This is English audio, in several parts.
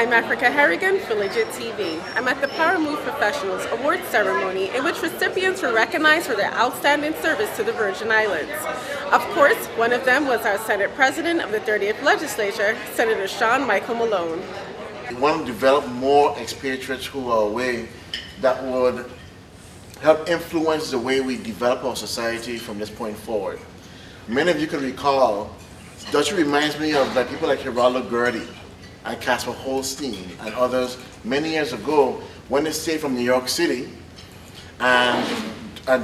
I'm Africah Harrigan for Legit TV. I'm at the Powermove Professionals Awards ceremony in which recipients were recognized for their outstanding service to the Virgin Islands. Of course, one of them was our Senate President of the 30th Legislature, Senator Sean Michael Malone. We want to develop more expatriates who are away that would help influence the way we develop our society from this point forward. Many of you can recall, Dutch reminds me of people like Geraldo Gertie and Casper Holstein and others many years ago when they stayed from New York City and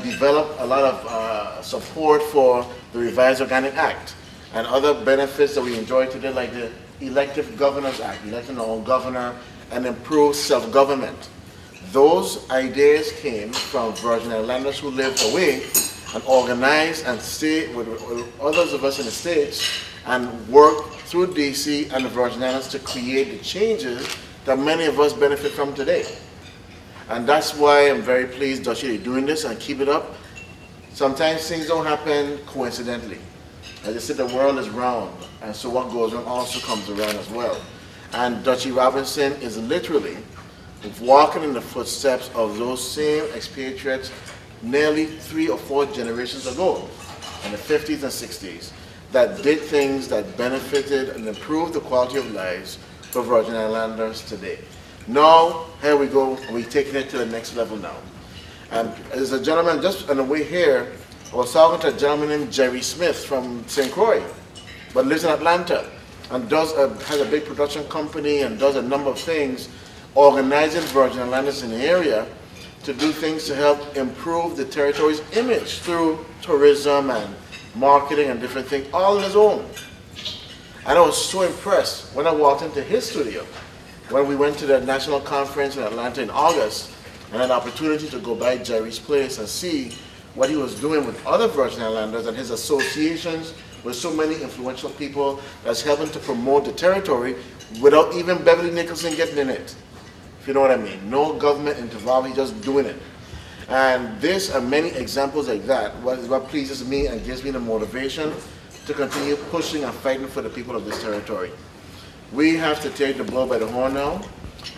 developed a lot of support for the Revised Organic Act and other benefits that we enjoy today, like the Elective Governors Act, electing our own governor and improved self-government. Those ideas came from Virgin Islanders who lived away and organized and stayed with others of us in the States and worked through DC and the Virgin Islands to create the changes that many of us benefit from today. And that's why I'm very pleased that you're doing this and keep it up. Sometimes things don't happen coincidentally. As I said, the world is round, and so what goes on also comes around as well. And Dutchie Robinson is literally walking in the footsteps of those same expatriates nearly 3 or 4 generations ago, in the 50s and 60s, that did things that benefited and improved the quality of lives for Virgin Islanders today. Now, here we go, we're taking it to the next level now. And there's a gentleman, just on the way here, I was talking to a gentleman named Jerry Smith from St. Croix, but lives in Atlanta, and has a big production company and does a number of things, organizing Virgin Islanders in the area to do things to help improve the territory's image through tourism and marketing and different things, all on his own. And I was so impressed when I walked into his studio, when we went to the national conference in Atlanta in August, and had an opportunity to go by Jerry's place and see what he was doing with other Virgin Islanders and his associations with so many influential people that's helping to promote the territory without even Beverly Nicholson getting in it. If you know what I mean. No government involved, he's just doing it. And this and many examples like that is what pleases me and gives me the motivation to continue pushing and fighting for the people of this territory. We have to take the bull by the horn now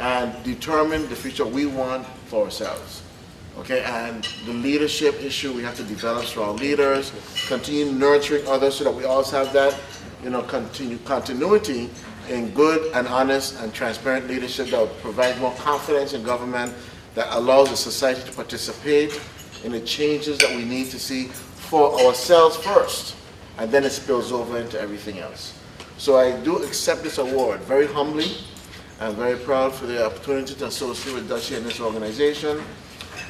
and determine the future we want for ourselves. Okay, and the leadership issue, we have to develop strong leaders, continue nurturing others so that we also have that, continuity in good and honest and transparent leadership that will provide more confidence in government, that allows the society to participate in the changes that we need to see for ourselves first, and then it spills over into everything else. So I do accept this award very humbly. I'm very proud for the opportunity to associate with Dutchie and this organization,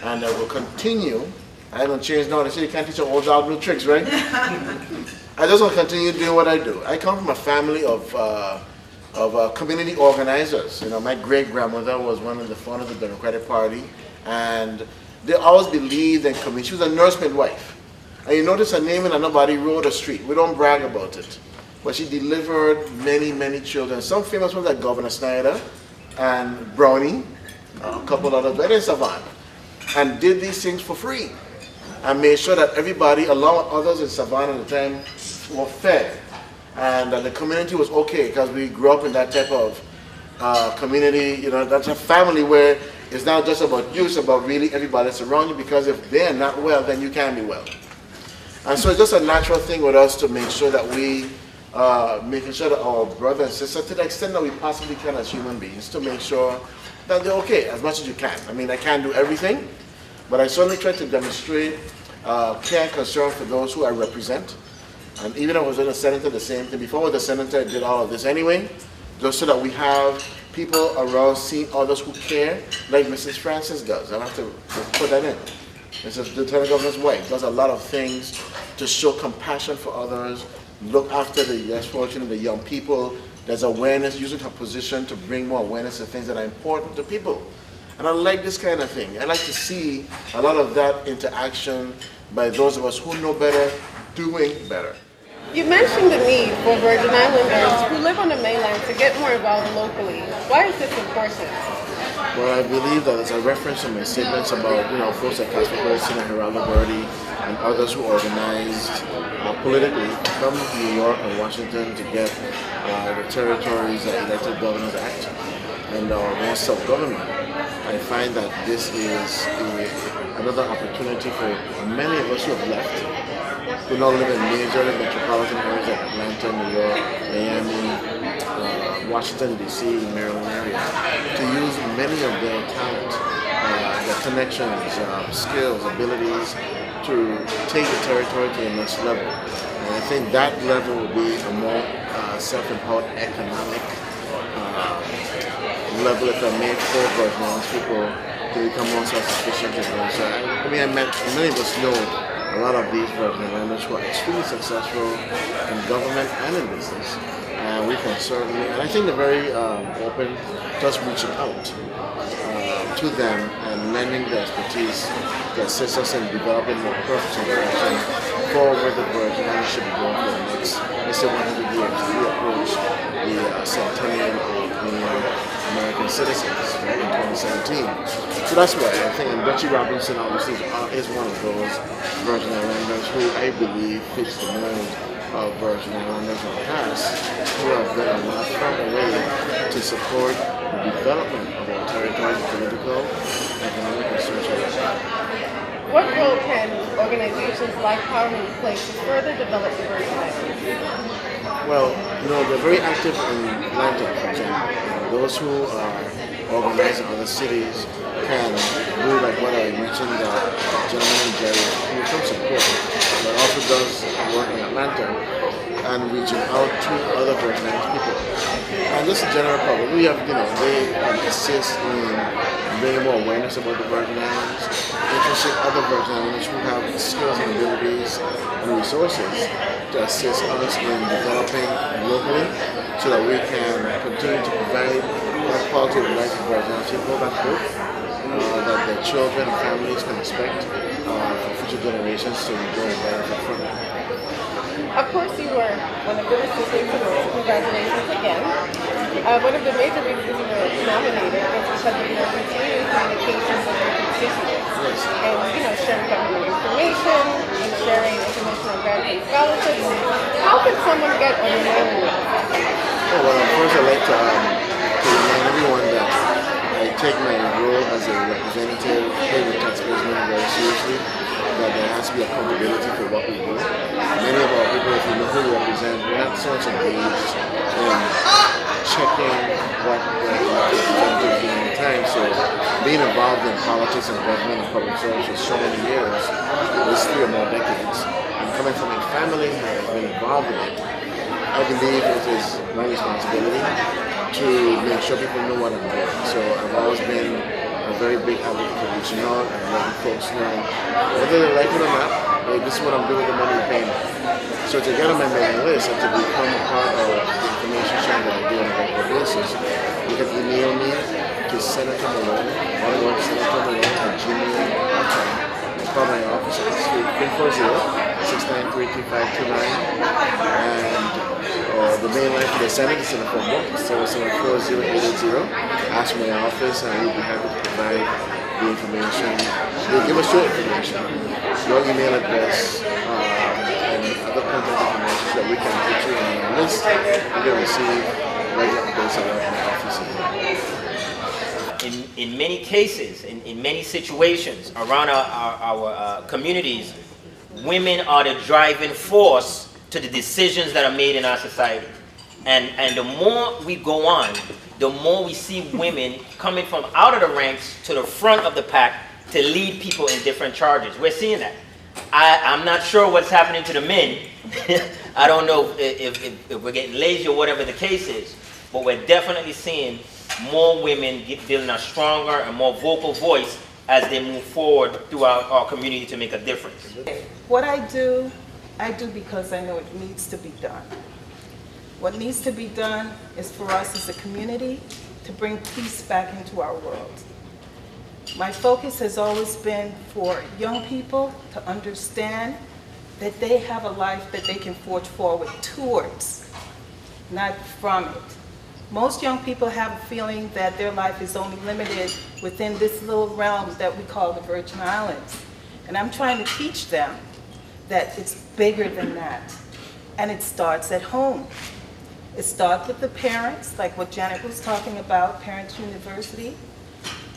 and I will continue. I don't change now. They say you can't teach an old dog new tricks, right? I just want to continue doing what I do. I come from a family of community organizers. My great-grandmother was one of the founders of the Democratic Party, and they always believed in community. She was a nurse midwife. And you notice her name in nobody road or street. We don't brag about it. But she delivered many, many children. Some famous ones like Governor Snyder and Brownie, a couple others, but in Savannah, and did these things for free. And made sure that everybody, along with others in Savannah at the time, were fed. And the community was okay because we grew up in that type of community, that's a family where it's not just about you, it's about really everybody that's around you, because if they're not well, then you can be well. And so it's just a natural thing with us to make sure that we, making sure that our brothers and sisters, to the extent that we possibly can as human beings, to make sure that they're okay as much as you can. I mean, I can't do everything, but I certainly try to demonstrate care and concern for those who I represent. And even if I was in the Senate, the same thing. Before I was the senator, I did all of this anyway, just so that we have people around seeing others who care, like Mrs. Francis does. I have to put that in. Mrs. Lieutenant Governor's wife does a lot of things to show compassion for others, look after the less fortunate, the young people. There's awareness, using her position to bring more awareness to things that are important to people. And I like this kind of thing. I like to see a lot of that interaction by those of us who know better, doing better. You mentioned the need for Virgin Islanders who live on the mainland to get more involved locally. Why is this important? Well, I believe that as a reference to my statements about, folks like Casper Holstein and Geraldo Gertie and others who organized politically from New York and Washington to get the territories Elected Governors Act. and more self-government. I find that this is another opportunity for many of us who have left, who now live in major metropolitan areas like Atlanta, New York, Miami, Washington, D.C., Maryland area, to use many of their talent, their connections, skills, abilities, to take the territory to the next level. And I think that level will be a more self-empowered economic level if I made for Virgin Islands people to become more self-sufficient. So I met many of us know a lot of these Virgin Islanders who are extremely successful in government and in business. And we can certainly, and I think they're very open to us reaching out to them and lending their expertise to assist us in developing more purposeful direction for where the Virgin Islands should be going for the next, let's say, 100 years. We approach the centennial of being American citizens in 2017. So that's why I think, and Dutchie Robinson obviously is one of those Virgin Islanders who I believe fits the mold of Virgin Islanders in the past, who have done a lot from the way to support the development of our territory's political, economic, and social life. What role can organizations like Powermove play to further develop the Virgin Islands? Well, they're very active in Atlanta, for example. Those who are organized in other cities can do like what I mentioned, gentleman Jerry, who is from support, but also does work in Atlanta and reaching out to other Virgin Islands people. And just a general public, we have, they assist in bringing more awareness about the Virgin Islands, interested other Virgin Islanders who have skills and abilities and resources to assist us in developing locally so that we can continue to provide that quality of life for Virgin Islands people, that hope that their children and families can expect for future generations to enjoy and benefit from it. Of course, you were one of the recipients of those. Congratulations again. One of the major reasons you were nominated was because of your continued communications with your constituents. Yes. And, sharing government information and sharing information on grants and scholarships. How can someone get on your mailing list? Well, first I'd like to remind everyone that I take my role as a representative here with taxpayers' money very seriously, that there has to be accountability for what we do. Many of our people, if you know who we represent, we're not so much engaged in checking what the representatives do all the time. So being involved in politics and government and public service for so many years, it's 3 or more decades, and coming from a family that has been involved in it, I believe it is my responsibility to make sure people know what I'm doing. So I've always been a very big advocate for reaching out and letting folks know, whether they like it or not, hey, this is what I'm doing with the money you're paying. So to get on my mailing list and to become a part of the information sharing that I do on a regular basis, you can email me to Senator Malone, Senator@gmail.com. Call my office at 340-693-2529, and the main line for the Senate is in the phone book, 774-0880. Ask my office and we'll be happy to provide the information. They'll give us your information, your email address, and other contact information so that we can put you on our list. You can receive regular updates about my office as well. In many cases, in many situations around our communities, women are the driving force to the decisions that are made in our society. And the more we go on, the more we see women coming from out of the ranks to the front of the pack to lead people in different charges. We're seeing that. I'm not sure what's happening to the men. I don't know if we're getting lazy or whatever the case is, but we're definitely seeing more women building a stronger and more vocal voice as they move forward throughout our community to make a difference. What I do because I know it needs to be done. What needs to be done is for us as a community to bring peace back into our world. My focus has always been for young people to understand that they have a life that they can forge forward towards, not from it. Most young people have a feeling that their life is only limited within this little realm that we call the Virgin Islands. And I'm trying to teach them that it's bigger than that. And it starts at home. It starts with the parents, like what Janet was talking about, Parents University,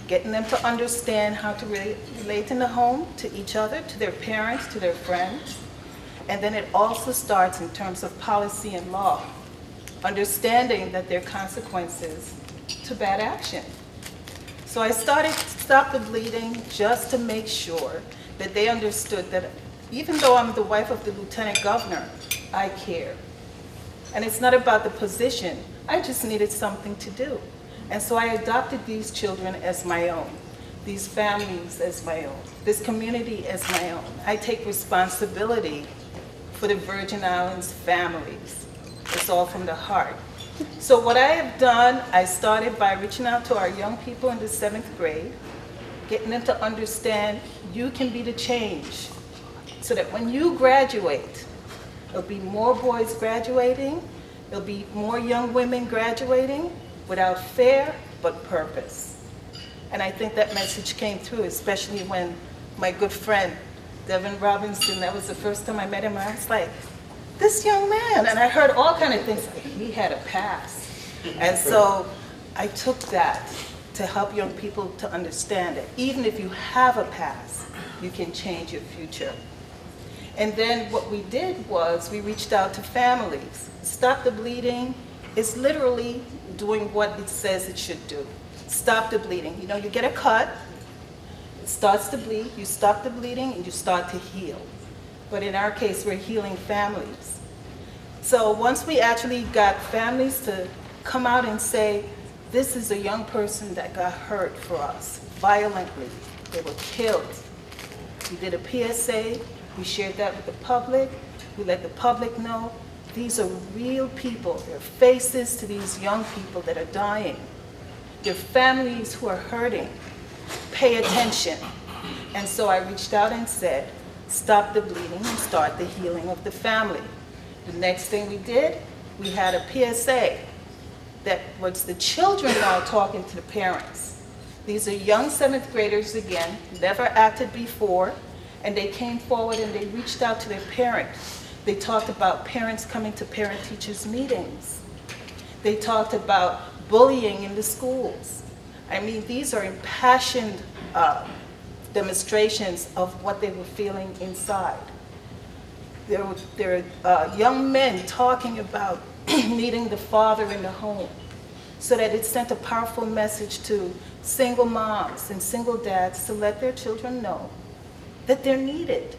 getting them to understand how to relate in the home to each other, to their parents, to their friends. And then it also starts in terms of policy and law, understanding that there are consequences to bad action. So I started Stop the Bleeding just to make sure that they understood that even though I'm the wife of the Lieutenant Governor, I care. And it's not about the position, I just needed something to do. And so I adopted these children as my own, these families as my own, this community as my own. I take responsibility for the Virgin Islands families. It's all from the heart. So what I have done, I started by reaching out to our young people in the 7th grade, getting them to understand you can be the change, so that when you graduate, there'll be more boys graduating, there'll be more young women graduating without fear but purpose. And I think that message came through, especially when my good friend, Devin Robinson, that was the first time I met him, I was like, this young man, and I heard all kind of things, like he had a past. And so I took that to help young people to understand that even if you have a past, you can change your future. And then what we did was we reached out to families. Stop the Bleeding is literally doing what it says it should do. Stop the bleeding. You know, you get a cut, it starts to bleed, you stop the bleeding, and you start to heal. But in our case, we're healing families. So once we actually got families to come out and say, this is a young person that got hurt for us violently, they were killed. We did a PSA, we shared that with the public, we let the public know these are real people, they're faces to these young people that are dying. They're families who are hurting. Pay attention. And so I reached out and said, stop the bleeding and start the healing of the family. The next thing we did, we had a PSA that was the children now talking to the parents. These are young 7th graders again, never acted before, and they came forward and they reached out to their parents. They talked about parents coming to parent-teachers meetings. They talked about bullying in the schools. I mean, these are impassioned demonstrations of what they were feeling inside. There were young men talking about needing the father in the home, so that it sent a powerful message to single moms and single dads to let their children know that they're needed.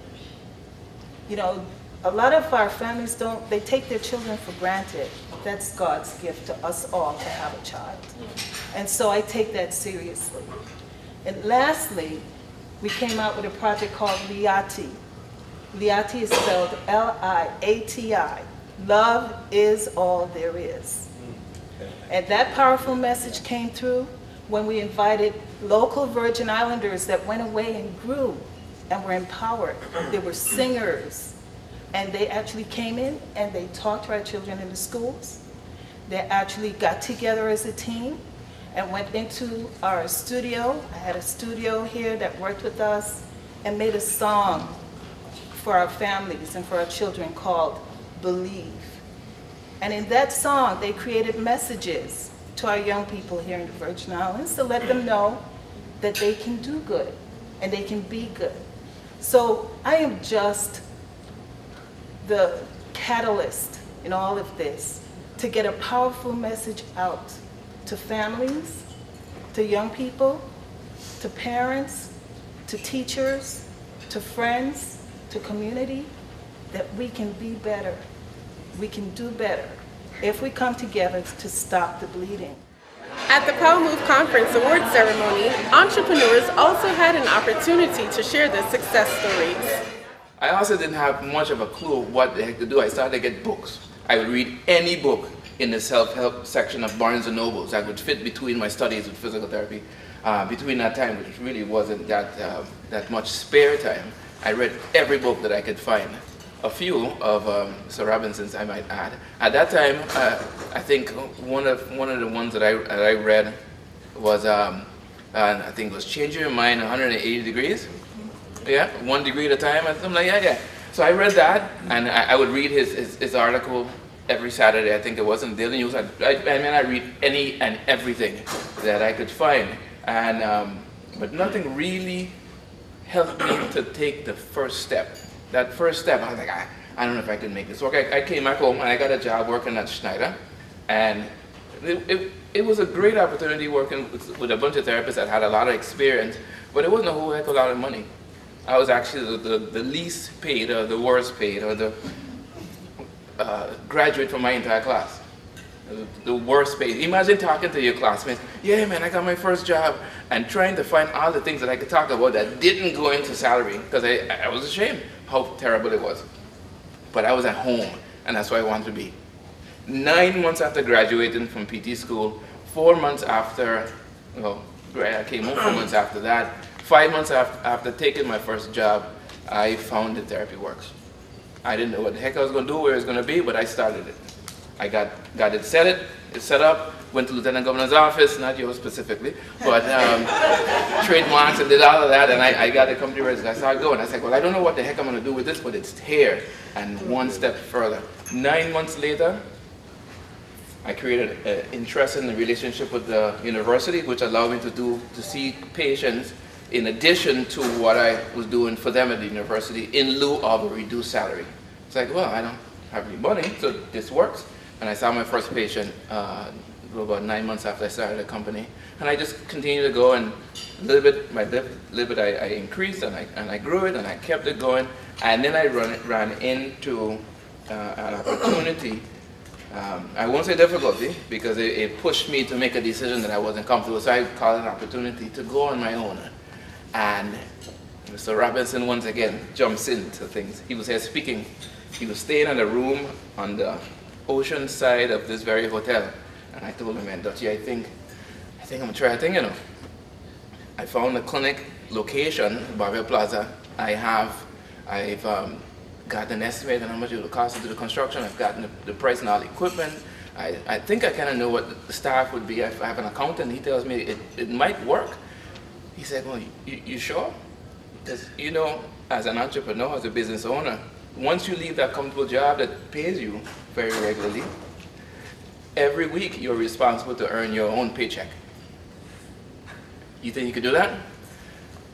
You know, a lot of our families they take their children for granted. That's God's gift to us all to have a child. And so I take that seriously. And lastly, we came out with a project called Liati. Liati is spelled L-I-A-T-I. Love is all there is. And that powerful message came through when we invited local Virgin Islanders that went away and grew and were empowered. They were singers. And they actually came in and they talked to our children in the schools. They actually got together as a team and went into our studio. I had a studio here that worked with us and made a song for our families and for our children called Believe. And in that song, they created messages to our young people here in the Virgin Islands to let them know that they can do good and they can be good. So I am just the catalyst in all of this to get a powerful message out to families, to young people, to parents, to teachers, to friends, to community, that we can be better. We can do better if we come together to stop the bleeding. At the Powermove Conference award ceremony, entrepreneurs also had an opportunity to share their success stories. I also didn't have much of a clue what the heck to do. I started to get books. I would read any book in the self-help section of Barnes & Nobles that would fit between my studies with physical therapy. Between that time, which really wasn't that much spare time, I read every book that I could find. A few of Sir Robinson's, I might add. At that time, I think one of the ones that I read was, I think it was Changing Your Mind 180 Degrees. Yeah, 1 degree at a time, and I'm like, yeah. So I read that, and I would read his article every Saturday, I think it was, in Daily News. I read any and everything that I could find. And, but nothing really helped me to take the first step. That first step, I was like, I don't know if I can make this work. I came back home and I got a job working at Schneider. And it was a great opportunity working with a bunch of therapists that had a lot of experience, but it wasn't a whole heck of a lot of money. I was actually the least paid, or the worst paid, or the graduate from my entire class. The worst paid. Imagine talking to your classmates, yeah man, I got my first job, and trying to find all the things that I could talk about that didn't go into salary, because I was ashamed how terrible it was. But I was at home, and that's where I wanted to be. 9 months after graduating from PT school, 4 months after, well, I came home 4 months after that, 5 months after taking my first job, I found that therapy works. I didn't know what the heck I was going to do, where it was going to be, but I started it. I got it set up, went to Lieutenant Governor's office, not yours specifically, but trademarks, and did all of that, and I got the company registered. I started going. I said, well, I don't know what the heck I'm going to do with this, but it's here. And one step further. 9 months later, I created an interesting relationship with the university, which allowed me to see patients in addition to what I was doing for them at the university in lieu of a reduced salary. It's like, well, I don't have any money, so this works. And I saw my first patient about 9 months after I started the company. And I just continued to go, and little bit I increased, and I grew it, and I kept it going. And then I ran into an opportunity. I won't say difficulty, because it pushed me to make a decision that I wasn't comfortable. So I called it an opportunity to go on my own. And Mr. Robinson once again jumps into things. He was here speaking. He was staying in a room on the ocean side of this very hotel. And I told him, man, Dutchie, I think I'm gonna try a thing, you know. I found a clinic location, Barber Plaza. I've got an estimate on how much it will cost to do the construction. I've gotten the price and all the equipment. I think I kind of know what the staff would be. If I have an accountant, he tells me it might work. He said, well, you sure? Because, you know, as an entrepreneur, as a business owner, once you leave that comfortable job that pays you very regularly, every week you're responsible to earn your own paycheck. You think you could do that?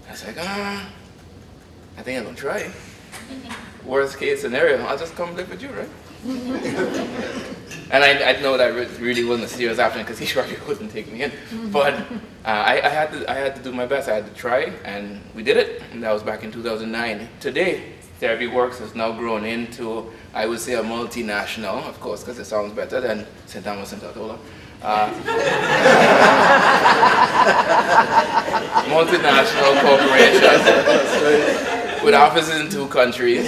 I was like, I think I'm gonna try. Worst case scenario, I'll just come live with you, right? And I know that really wasn't a serious option, because he probably wouldn't take me in. But I had to do my best. I had to try, and we did it. And that was back in 2009. Today, Therapy Works has now grown into, I would say, a multinational, of course, because it sounds better than St. Thomas and Totola. Multinational corporation with offices in 2 countries.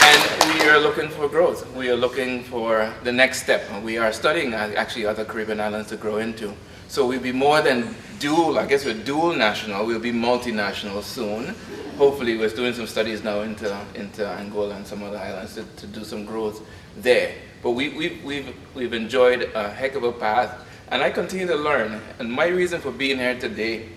And we are looking for growth. We are looking for the next step. We are studying actually other Caribbean islands to grow into. So we'll be more than dual, I guess we're dual national, we'll be multinational soon. Hopefully we're doing some studies now into Angola and some other islands to do some growth there. But we've enjoyed a heck of a path, and I continue to learn. And my reason for being here today,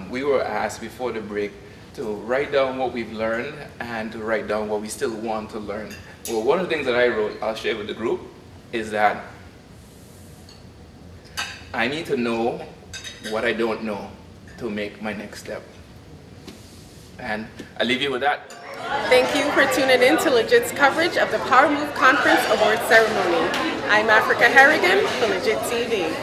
we were asked before the break to write down what we've learned and to write down what we still want to learn. Well, one of the things that I wrote, I'll share with the group, is that I need to know what I don't know to make my next step. And I leave you with that. Thank you for tuning in to Legit's coverage of the Powermove Conference Award Ceremony. I'm Africah Harrigan for Legit TV.